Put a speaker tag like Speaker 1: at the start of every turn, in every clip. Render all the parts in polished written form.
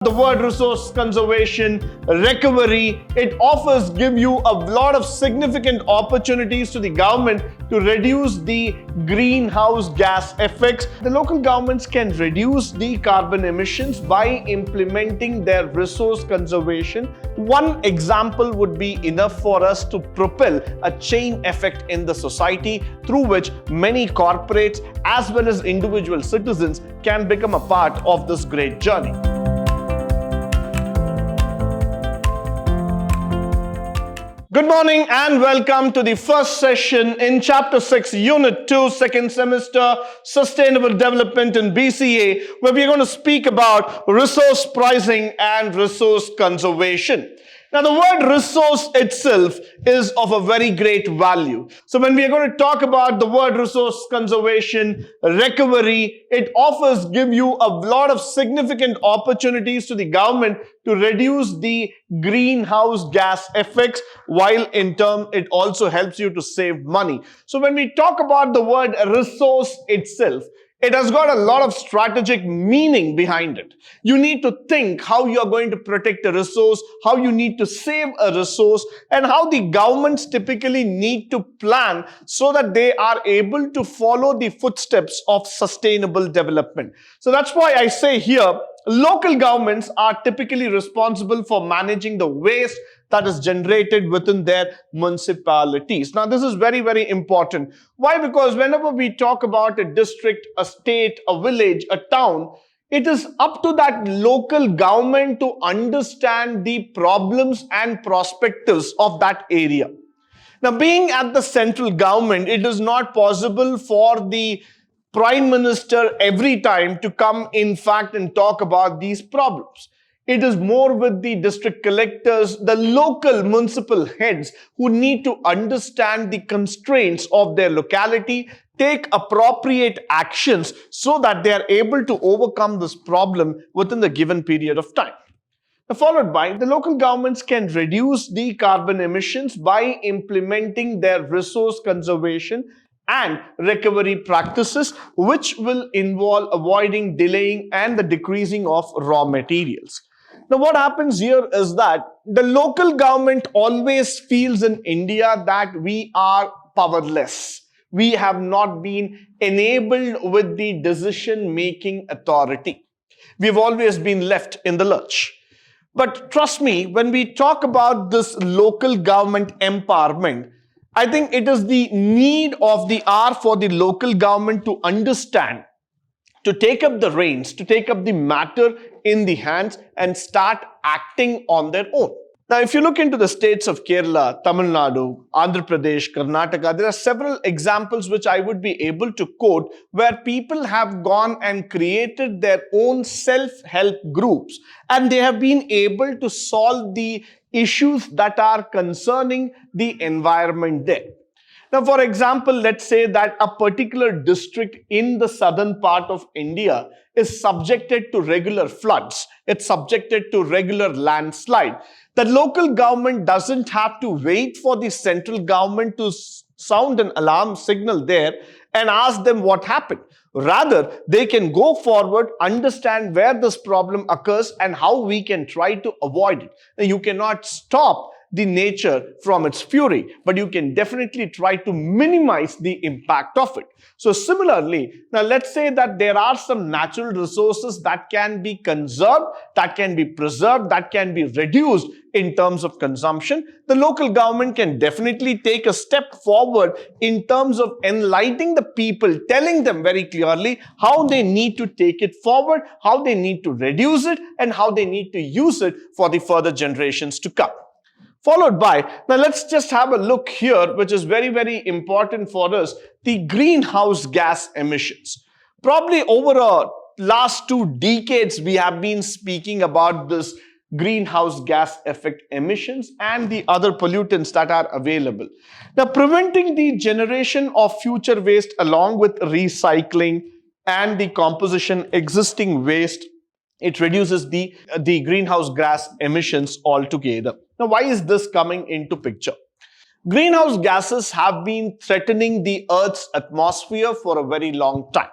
Speaker 1: The word resource conservation, recovery, it offers give you a lot of significant opportunities to the government to reduce the greenhouse gas effects. The local governments can reduce the carbon emissions by implementing their resource conservation. One example would be enough for us to propel a chain effect in the society through which many corporates as well as individual citizens can become a part of this great journey. Good morning and welcome to the first session in Chapter 6, Unit 2, second semester, Sustainable Development in B.C.A, where we are going to speak about resource pricing and resource conservation. Now, the word resource itself is of a very great value. So when we are going to talk about the word resource conservation, recovery, it offers give you a lot of significant opportunities to the government to reduce the greenhouse gas effects, while in turn it also helps you to save money. So when we talk about the word resource itself, it has got a lot of strategic meaning behind it. You need to think how you are going to protect a resource, how you need to save a resource, and how the governments typically need to plan so that they are able to follow the footsteps of sustainable development. So that's why I say here, local governments are typically responsible for managing the waste that is generated within their municipalities. Now, this is very, very important. Why? Because whenever we talk about a district, a state, a village, a town, it is up to that local government to understand the problems and perspectives of that area. Now, being at the central government, it is not possible for the Prime Minister every time to come, in fact, and talk about these problems. It is more with the district collectors, the local municipal heads who need to understand the constraints of their locality, take appropriate actions so that they are able to overcome this problem within the given period of time. Followed by, the local governments can reduce the carbon emissions by implementing their resource conservation and recovery practices, which will involve avoiding, delaying, and the decreasing of raw materials. Now, what happens here is that the local government always feels in India that we are powerless. We have not been enabled with the decision-making authority. We've always been left in the lurch. But trust me, when we talk about this local government empowerment, I think it is the need of the hour for the local government to understand, to take up the reins, to take up the matter in the hands and start acting on their own. Now, if you look into the states of Kerala, Tamil Nadu, Andhra Pradesh, Karnataka, there are several examples which I would be able to quote where people have gone and created their own self-help groups and they have been able to solve the issues that are concerning the environment there. Now, for example, let's say that a particular district in the southern part of India is subjected to regular floods. It's subjected to regular landslide. The local government doesn't have to wait for the central government to sound an alarm signal there and ask them what happened. Rather, they can go forward, understand where this problem occurs and how we can try to avoid it. Now, you cannot stop the nature from its fury, but you can definitely try to minimize the impact of it. So similarly, now let's say that there are some natural resources that can be conserved, that can be preserved, that can be reduced in terms of consumption. The local government can definitely take a step forward in terms of enlightening the people, telling them very clearly how they need to take it forward, how they need to reduce it, and how they need to use it for the further generations to come. Followed by, now let's just have a look here, which is very, very important for us, the greenhouse gas emissions. Probably over the last 2 decades, we have been speaking about this greenhouse gas effect emissions and the other pollutants that are available. Now, preventing the generation of future waste along with recycling and the composition existing waste, it reduces the greenhouse gas emissions altogether. Now, why is this coming into picture? Greenhouse gases have been threatening the Earth's atmosphere for a very long time.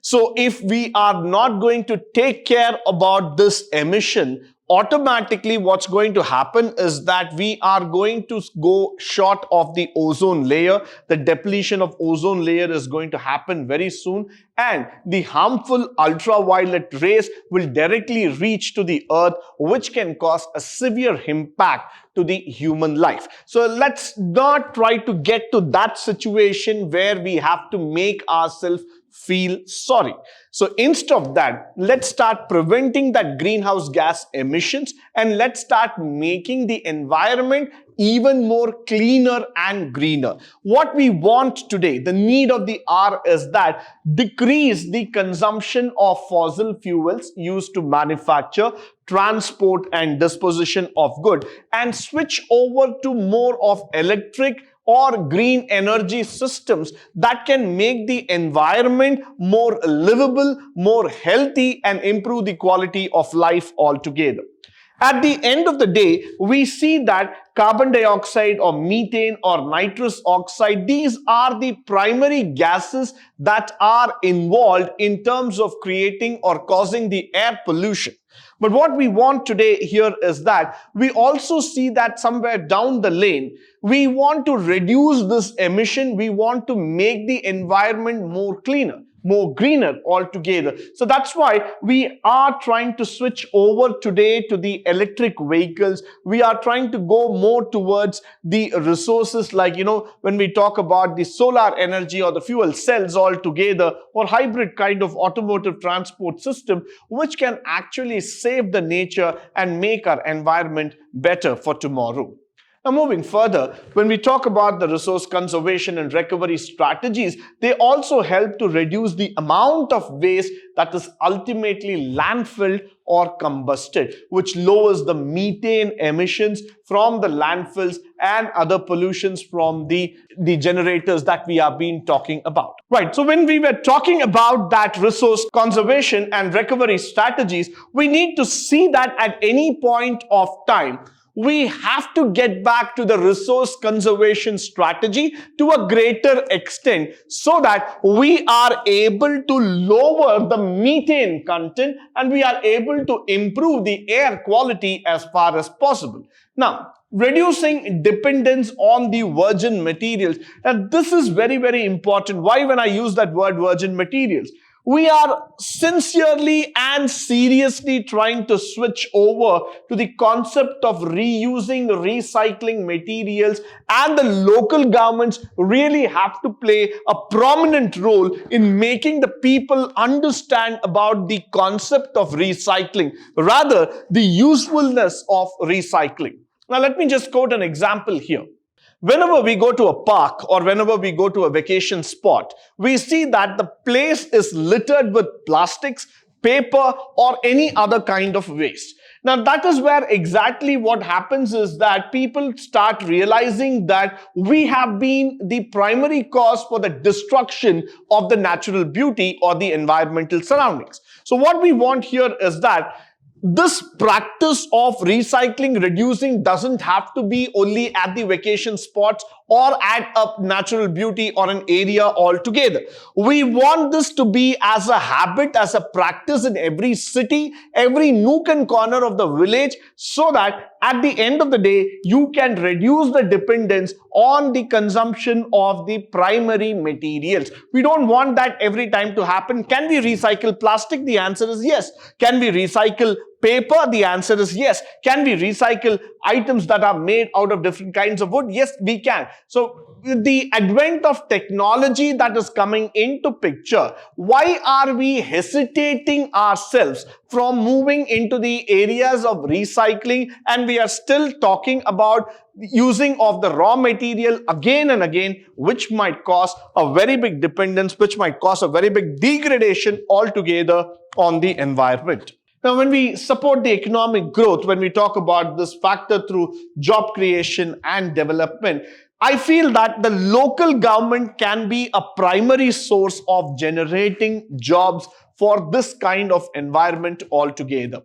Speaker 1: So if we are not going to take care about this emission, automatically what's going to happen is that we are going to go short of the ozone layer. The depletion of ozone layer is going to happen very soon, and the harmful ultraviolet rays will directly reach to the earth, which can cause a severe impact to the human life. So let's not try to get to that situation where we have to make ourselves feel sorry. So instead of that, let's start preventing that greenhouse gas emissions, and let's start making the environment even more cleaner and greener. What we want today, the need of the hour, is that decrease the consumption of fossil fuels used to manufacture, transport and disposition of goods, and switch over to more of electric or green energy systems that can make the environment more livable, more healthy, and improve the quality of life altogether. At the end of the day, we see that carbon dioxide or methane or nitrous oxide, these are the primary gases that are involved in terms of creating or causing the air pollution. But what we want today here is that we also see that somewhere down the lane, we want to reduce this emission. We want to make the environment more cleaner, more greener altogether. So that's why we are trying to switch over today to the electric vehicles. We are trying to go more towards the resources like, when we talk about the solar energy or the fuel cells altogether, or hybrid kind of automotive transport system, which can actually save the nature and make our environment better for tomorrow. Now, moving further, when we talk about the resource conservation and recovery strategies, they also help to reduce the amount of waste that is ultimately landfilled or combusted, which lowers the methane emissions from the landfills and other pollutions from the generators that we have been talking about. Right, so when we were talking about that resource conservation and recovery strategies, we need to see that at any point of time, we have to get back to the resource conservation strategy to a greater extent so that we are able to lower the methane content and we are able to improve the air quality as far as possible. Now, reducing dependence on the virgin materials. And this is very, very important. Why when I use that word virgin materials? We are sincerely and seriously trying to switch over to the concept of reusing, recycling materials, and the local governments really have to play a prominent role in making the people understand about the concept of recycling, rather the usefulness of recycling. Now, let me just quote an example here. Whenever we go to a park or whenever we go to a vacation spot, we see that the place is littered with plastics, paper, or any other kind of waste. Now, that is where exactly what happens is that people start realizing that we have been the primary cause for the destruction of the natural beauty or the environmental surroundings. So what we want here is that this practice of recycling, reducing doesn't have to be only at the vacation spots or at a natural beauty or an area altogether. We want this to be as a habit, as a practice in every city, every nook and corner of the village, so that at the end of the day, you can reduce the dependence on the consumption of the primary materials. We don't want that every time to happen. Can we recycle plastic? The answer is yes. Can we recycle paper? The answer is yes. Can we recycle items that are made out of different kinds of wood? Yes, we can. So the advent of technology that is coming into picture, why are we hesitating ourselves from moving into the areas of recycling, and we are still talking about using of the raw material again and again, which might cause a very big dependence, which might cause a very big degradation altogether on the environment. Now, when we support the economic growth, when we talk about this factor through job creation and development, I feel that the local government can be a primary source of generating jobs for this kind of environment altogether.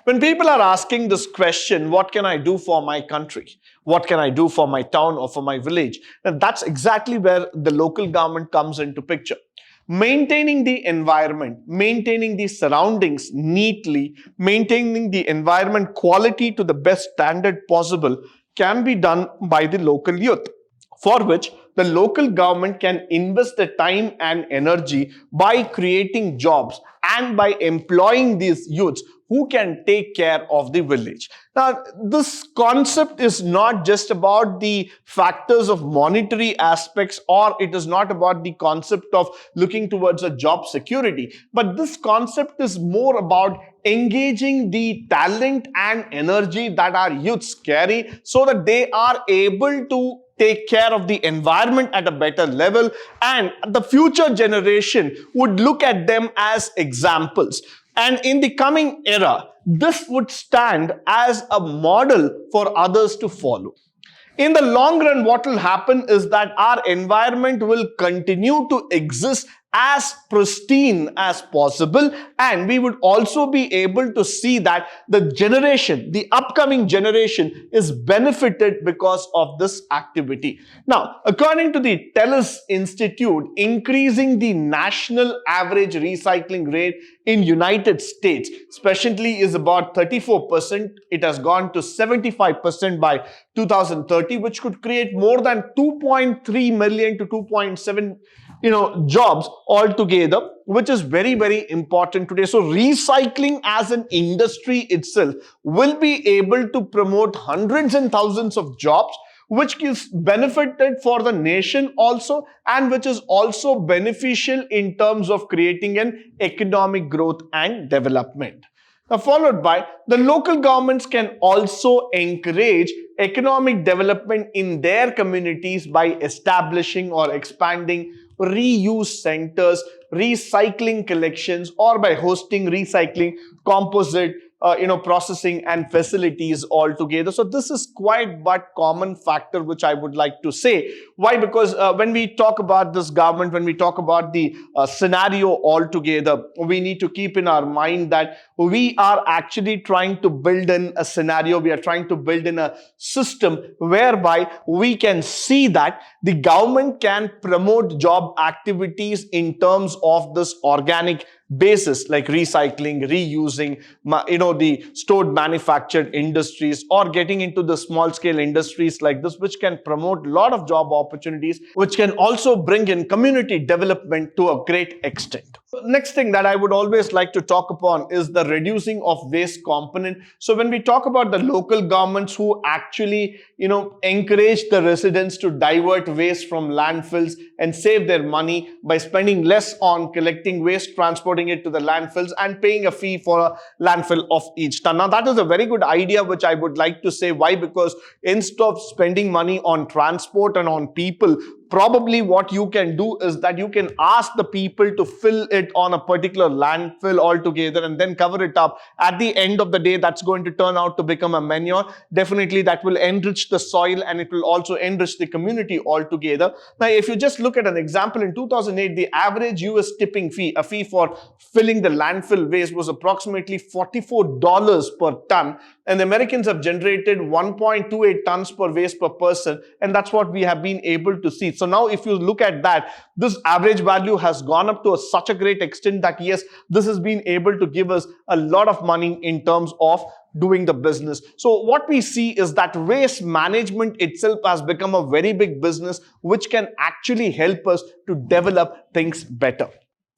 Speaker 1: When people are asking this question, what can I do for my country? What can I do for my town or for my village? And that's exactly where the local government comes into picture. Maintaining the environment, maintaining the surroundings neatly, maintaining the environment quality to the best standard possible can be done by the local youth, for which the local government can invest the time and energy by creating jobs and by employing these youths who can take care of the village. Now, this concept is not just about the factors of monetary aspects, or it is not about the concept of looking towards a job security, but this concept is more about engaging the talent and energy that our youths carry so that they are able to take care of the environment at a better level, and the future generation would look at them as examples. And in the coming era, this would stand as a model for others to follow. In the long run, what will happen is that our environment will continue to exist as pristine as possible, and we would also be able to see that the upcoming generation is benefited because of this activity. Now, according to the TELUS Institute, increasing the national average recycling rate in United States especially is about 34%. It has gone to 75% by 2030, which could create more than 2.3 million to 2.7 jobs altogether, which is very, very important today. So recycling as an industry itself will be able to promote hundreds and thousands of jobs, which is benefited for the nation also, and which is also beneficial in terms of creating an economic growth and development. Now, followed by the local governments can also encourage economic development in their communities by establishing or expanding reuse centers, recycling collections, or by hosting recycling composite processing and facilities altogether. So this is quite but common factor which I would like to say. Why? Because when we talk about this government, when we talk about the scenario altogether, we need to keep in our mind that we are actually trying to build in a scenario, we are trying to build in a system whereby we can see that the government can promote job activities in terms of this organic basis, like recycling, reusing, the stored manufactured industries, or getting into the small scale industries like this, which can promote a lot of job opportunities, which can also bring in community development to a great extent. Next thing that I would always like to talk upon is the reducing of waste component. So when we talk about the local governments who actually, encourage the residents to divert waste from landfills and save their money by spending less on collecting waste, transporting it to the landfills, and paying a fee for a landfill of each ton. Now, that is a very good idea, which I would like to say. Why? Because instead of spending money on transport and on people, probably what you can do is that you can ask the people to fill it on a particular landfill altogether and then cover it up. At the end of the day, that's going to turn out to become a manure. Definitely that will enrich the soil, and it will also enrich the community altogether. Now, if you just look at an example, in 2008, the average US tipping fee, a fee for filling the landfill waste, was approximately $44 per ton. And the Americans have generated 1.28 tons per waste per person. And that's what we have been able to see. So now if you look at that, this average value has gone up to such a great extent that yes, this has been able to give us a lot of money in terms of doing the business. So what we see is that waste management itself has become a very big business, which can actually help us to develop things better.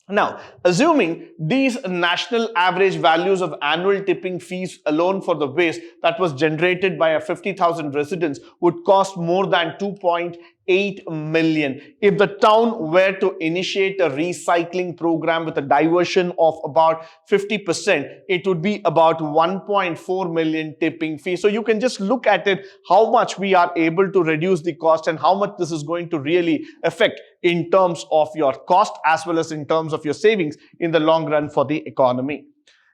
Speaker 1: Now, assuming these national average values of annual tipping fees alone for the waste that was generated by a 50,000 residents would cost more than 2.8 million. If the town were to initiate a recycling program with a diversion of about 50%, it would be about 1.4 million tipping fee. So you can just look at it, how much we are able to reduce the cost and how much this is going to really affect in terms of your cost as well as in terms of your savings in the long run for the economy.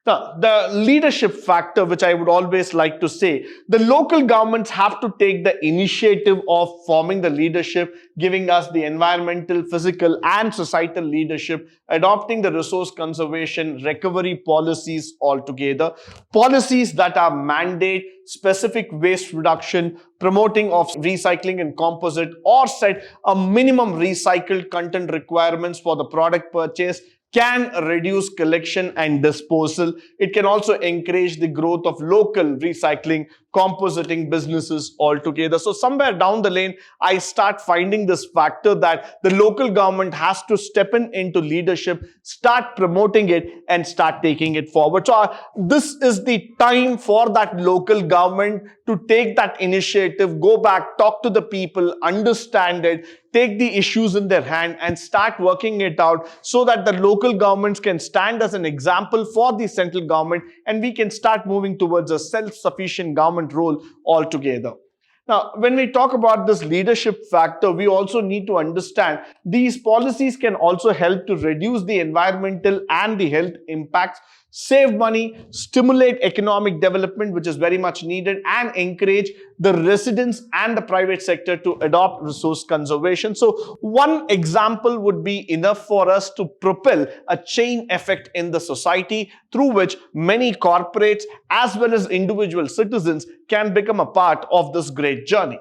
Speaker 1: Now, the leadership factor, which I would always like to say, the local governments have to take the initiative of forming the leadership, giving us the environmental, physical, and societal leadership, adopting the resource conservation, recovery policies altogether, policies that are mandate specific waste reduction, promoting of recycling and composite, or set a minimum recycled content requirements for the product purchase, can reduce collection and disposal. It can also encourage the growth of local recycling, compositing businesses altogether. So somewhere down the lane, I start finding this factor that the local government has to step into leadership, start promoting it, and start taking it forward. So this is the time for that local government to take that initiative, go back, talk to the people, understand it, take the issues in their hand and start working it out so that the local governments can stand as an example for the central government and we can start moving towards a self-sufficient government role altogether. Now, when we talk about this leadership factor, we also need to understand these policies can also help to reduce the environmental and the health impacts, save money, stimulate economic development, which is very much needed, and encourage the residents and the private sector to adopt resource conservation. So one example would be enough for us to propel a chain effect in the society through which many corporates as well as individual citizens can become a part of this great journey.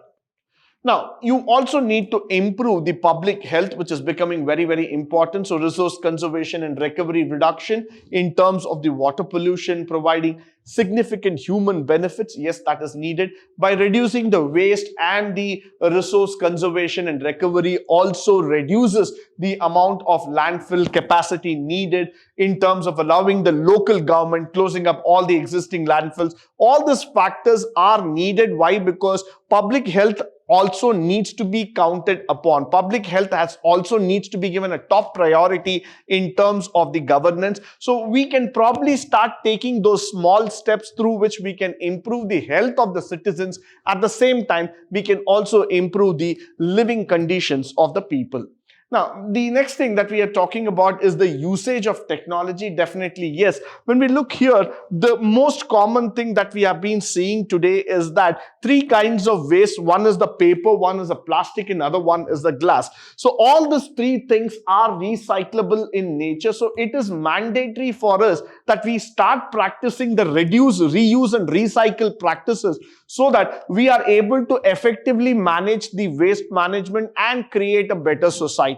Speaker 1: Now, you also need to improve the public health, which is becoming very, very important. So resource conservation and recovery reduction in terms of the water pollution, providing significant human benefits. Yes, that is needed. By reducing the waste and the resource conservation and recovery also reduces the amount of landfill capacity needed in terms of allowing the local government closing up all the existing landfills. All these factors are needed. Why? Because public health also needs to be counted upon. Public health also needs to be given a top priority in terms of the governance. So we can probably start taking those small steps through which we can improve the health of the citizens. At the same time, we can also improve the living conditions of the people. Now, the next thing that we are talking about is the usage of technology. Definitely, yes. When we look here, the most common thing that we have been seeing today is that three kinds of waste. One is the paper, one is the plastic, and another one is the glass. So all these three things are recyclable in nature. So it is mandatory for us that we start practicing the reduce, reuse, and recycle practices so that we are able to effectively manage the waste management and create a better society.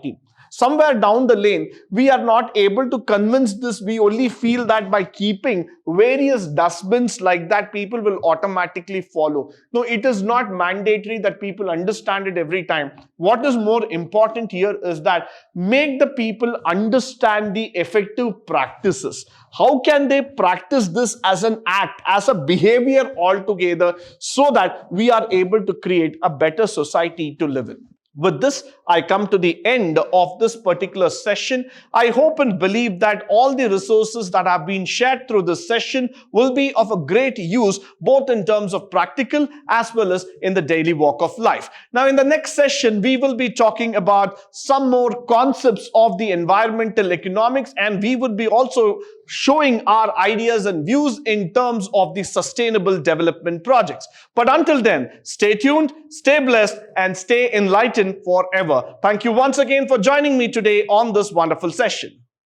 Speaker 1: Somewhere down the lane, we are not able to convince this. We only feel that by keeping various dustbins like that, people will automatically follow. No, it is not mandatory that people understand it every time. What is more important here is that make the people understand the effective practices. How can they practice this as an act, as a behavior altogether, so that we are able to create a better society to live in? With this, I come to the end of this particular session. I hope and believe that all the resources that have been shared through this session will be of a great use, both in terms of practical as well as in the daily walk of life. Now, in the next session, we will be talking about some more concepts of the environmental economics, and we would be also showing our ideas and views in terms of the sustainable development projects. But until then, stay tuned, stay blessed, and stay enlightened forever. Thank you once again for joining me today on this wonderful session.